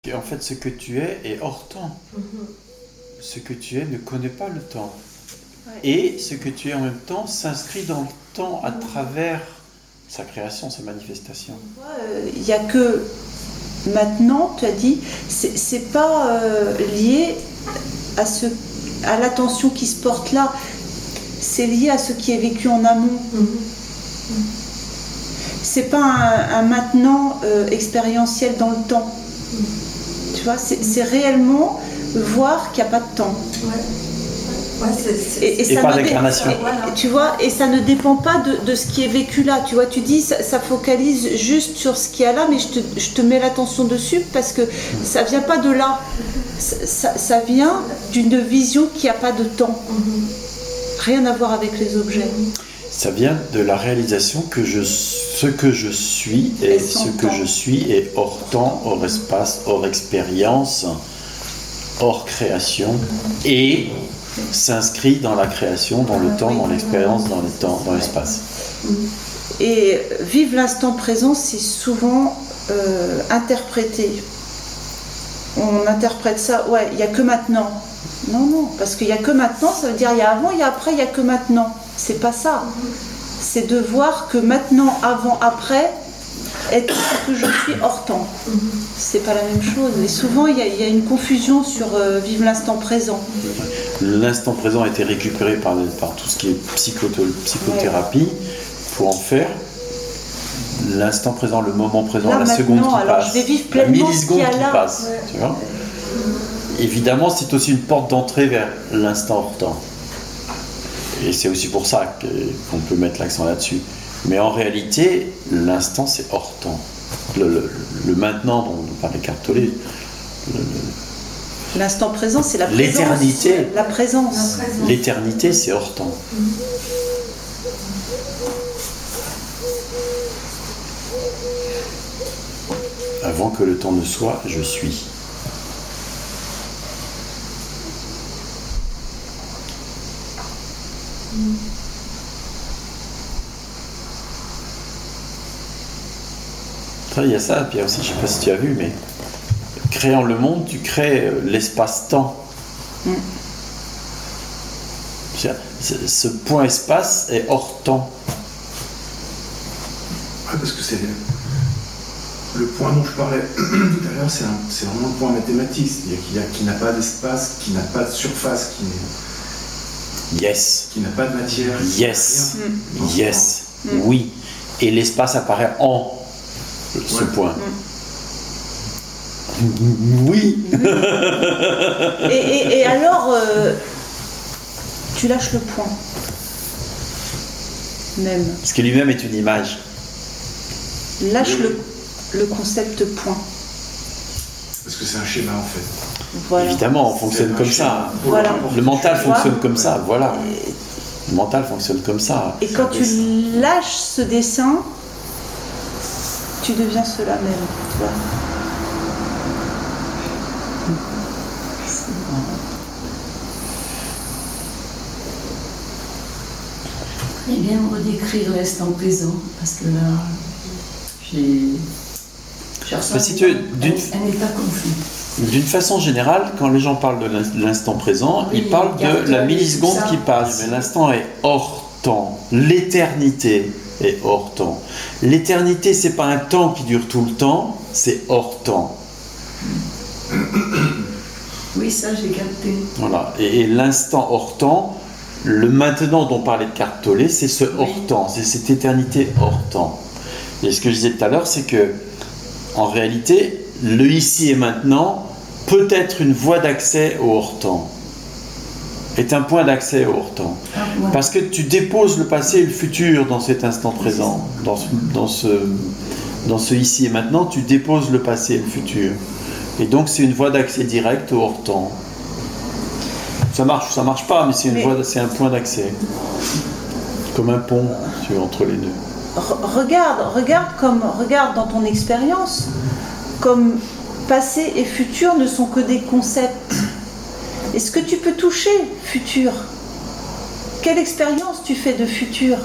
Et en fait, ce que tu es est hors temps. Ce que tu es ne connaît pas le temps. Ouais. Et ce que tu es en même temps s'inscrit dans le temps à travers sa création, sa manifestation. Il n'y a que maintenant, tu as dit, c'est pas lié à l'attention qui se porte là, c'est lié à ce qui est vécu en amont. C'est pas un maintenant expérientiel dans le temps. Tu vois, c'est réellement voir qu'il n'y a pas de temps. Et pas d'incarnation. Tu vois, et ça ne dépend pas de ce qui est vécu là. Tu vois, tu dis, ça focalise juste sur ce qu'il y a là, mais je te mets l'attention dessus parce que ça vient pas de là. Ça vient d'une vision qui n'a pas de temps. Rien à voir avec les objets. Ça vient de la réalisation que ce que je suis et ce que je suis est hors temps, hors espace, hors expérience, hors création et s'inscrit dans la création, dans le temps, dans l'expérience, dans le temps, dans l'espace. Et vivre l'instant présent, c'est souvent interprété. On interprète ça, ouais, il n'y a que maintenant. Non, parce qu'il n'y a que maintenant, ça veut dire il y a avant, il y a après, il n'y a que maintenant. C'est pas ça. C'est de voir que maintenant, avant, après, être ce que je suis hors temps. C'est pas la même chose. Et souvent, il y a une confusion sur vivre l'instant présent. L'instant présent a été récupéré par tout ce qui est psychothérapie pour en faire l'instant présent, le moment présent, là, la seconde qui alors, passe, je vais vivre la pleinement milliseconde qui passe. Ouais. Tu vois ? Évidemment, c'est aussi une porte d'entrée vers l'instant hors temps. Et c'est aussi pour ça qu'on peut mettre l'accent là-dessus. Mais en réalité, l'instant, c'est hors temps. Le maintenant dont parlait Cartolé, l'instant présent, c'est la présence. L'éternité. La présence. L'éternité, c'est hors temps. Avant que le temps ne soit, je suis. Après, il y a ça, puis aussi, je ne sais pas si tu as vu, mais créant le monde, tu crées l'espace-temps. Ce point espace est hors temps. Ouais, parce que c'est le point dont je parlais tout à l'heure, c'est vraiment un point mathématique, c'est-à-dire qui n'a pas d'espace, qui n'a pas de surface, qui n'a pas de matière. Yes. Oui. Et l'espace apparaît en ce point. Oui. Et alors, tu lâches le point. Même. Parce que lui-même est une image. Lâche le concept point. Parce que c'est un schéma en fait. Voilà. Évidemment, on fonctionne comme ça. Voilà. Le mental fonctionne comme ça, voilà. Le mental fonctionne comme ça. Et quand tu lâches ce dessin, tu deviens cela même. Tu vois. Très bien redécrire l'instant présent, parce que là, j'ai ressenti un état confus. D'une façon générale, quand les gens parlent de l'instant présent, ils parlent de la milliseconde qui passe. Mais l'instant est hors temps. L'éternité est hors temps. L'éternité, c'est pas un temps qui dure tout le temps, c'est hors temps. Oui, ça j'ai capté. Voilà. Et l'instant hors temps, le maintenant dont parlait Cartolé, c'est ce hors temps, c'est cette éternité hors temps. Et ce que je disais tout à l'heure, c'est que, en réalité, le ici et maintenant peut être une voie d'accès au hors temps, est un point d'accès au hors temps. Parce que tu déposes le passé et le futur dans cet instant présent, dans ce ici et maintenant, tu déposes le passé et le futur. Et donc c'est une voie d'accès direct au hors temps. Ça marche ou ça marche pas, mais c'est un point d'accès. Comme un pont entre les deux. Regarde dans ton expérience, comme passé et futur ne sont que des concepts. Est-ce que tu peux toucher futur? Quelle expérience tu fais de futur?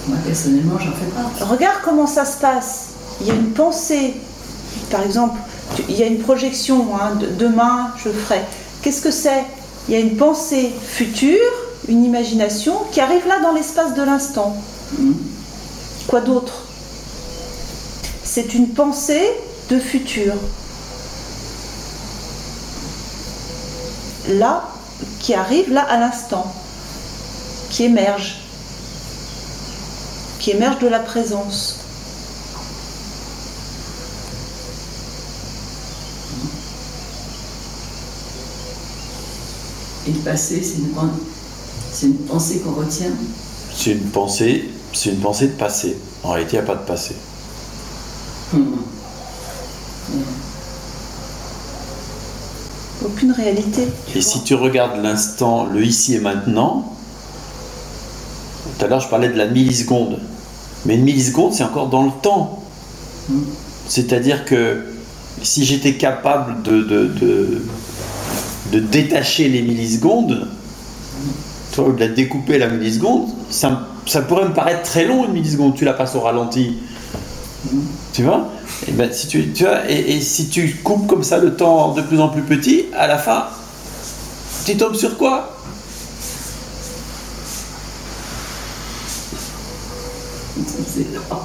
Moi personnellement, j'en fais pas. Regarde comment ça se passe. Il y a une pensée. Par exemple, Il y a une projection, hein, demain je ferai. Qu'est-ce que c'est? Il y a une pensée future, une imagination qui arrive là dans l'espace de l'instant. Quoi d'autre? C'est une pensée de futur. Là, qui arrive là à l'instant, qui émerge de la présence. Et le passé, c'est une pensée qu'on retient. C'est une pensée de passé. En réalité, il n'y a pas de passé. Aucune réalité. Et si tu regardes l'instant, le ici et maintenant, tout à l'heure je parlais de la milliseconde. Mais une milliseconde, c'est encore dans le temps. C'est-à-dire que si j'étais capable de détacher les millisecondes, tu vois, ou de la découper la milliseconde, ça pourrait me paraître très long une milliseconde. Tu la passes au ralenti. Tu vois? Et ben, si tu vois, et si tu coupes comme ça le temps de plus en plus petit, à la fin, tu tombes sur quoi?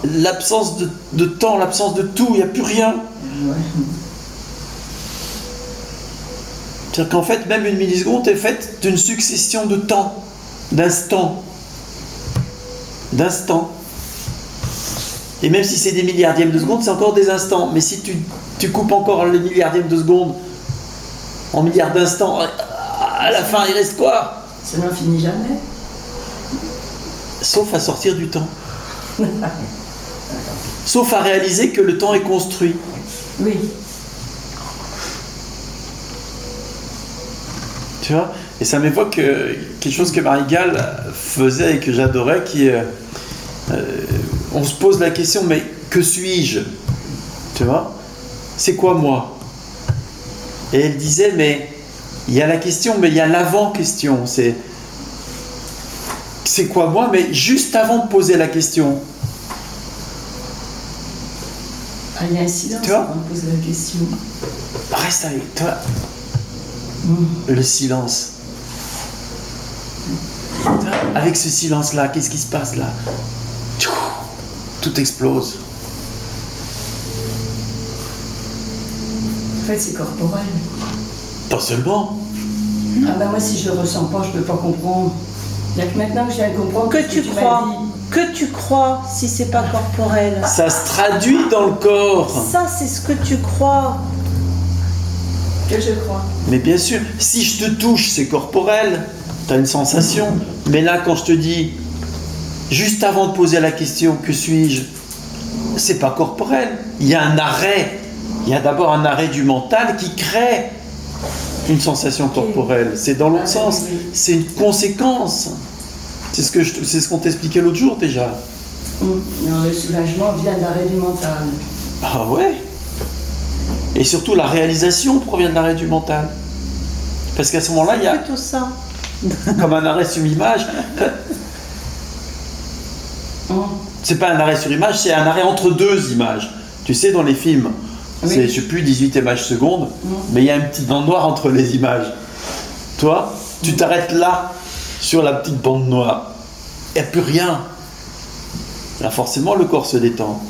L'absence de temps, l'absence de tout, il n'y a plus rien. C'est-à-dire qu'en fait, même une milliseconde est faite d'une succession de temps, d'instants. Et même si c'est des milliardièmes de seconde, c'est encore des instants. Mais si tu coupes encore les milliardièmes de seconde en milliards d'instants, à la fin, il reste quoi? Ça n'en finit jamais. Sauf à sortir du temps. Sauf à réaliser que le temps est construit. Oui. Tu vois? Et ça m'évoque quelque chose que Marie-Gall faisait et que j'adorais, qui est... on se pose la question, mais que suis-je? Tu vois? C'est quoi moi? Et elle disait, mais il y a la question, mais il y a l'avant-question. C'est quoi moi? Mais juste avant de poser la question. Ah, il y a un silence avant de poser la question. Reste avec toi. Le silence. Avec ce silence-là, qu'est-ce qui se passe là? Tout explose. En fait, c'est corporel. Pas seulement. Ah ben moi, si je le ressens pas, je peux pas comprendre. Il y a que maintenant que je viens de comprendre Que tu crois, si c'est pas corporel. Ça se traduit dans le corps. Ça, c'est ce que tu crois. Que je crois. Mais bien sûr, si je te touche, c'est corporel. Tu as une sensation. Mais là, quand je te dis, juste avant de poser la question, que suis-je? C'est pas corporel. Il y a un arrêt. Il y a d'abord un arrêt du mental qui crée une sensation corporelle. C'est dans l'autre sens. C'est une conséquence. C'est ce qu'on t'expliquait l'autre jour déjà. Non, le soulagement vient de l'arrêt du mental. Ah ouais. Et surtout, la réalisation provient de l'arrêt du mental. Parce qu'à ce moment-là, il y a plutôt ça. comme un arrêt sur image. C'est pas un arrêt sur image, c'est un arrêt entre deux images. Tu sais, dans les films, c'est, je sais plus, 18 images secondes, mais il y a un petit bande noire entre les images. Toi, tu t'arrêtes là, sur la petite bande noire. Il n'y a plus rien. Là, forcément, le corps se détend.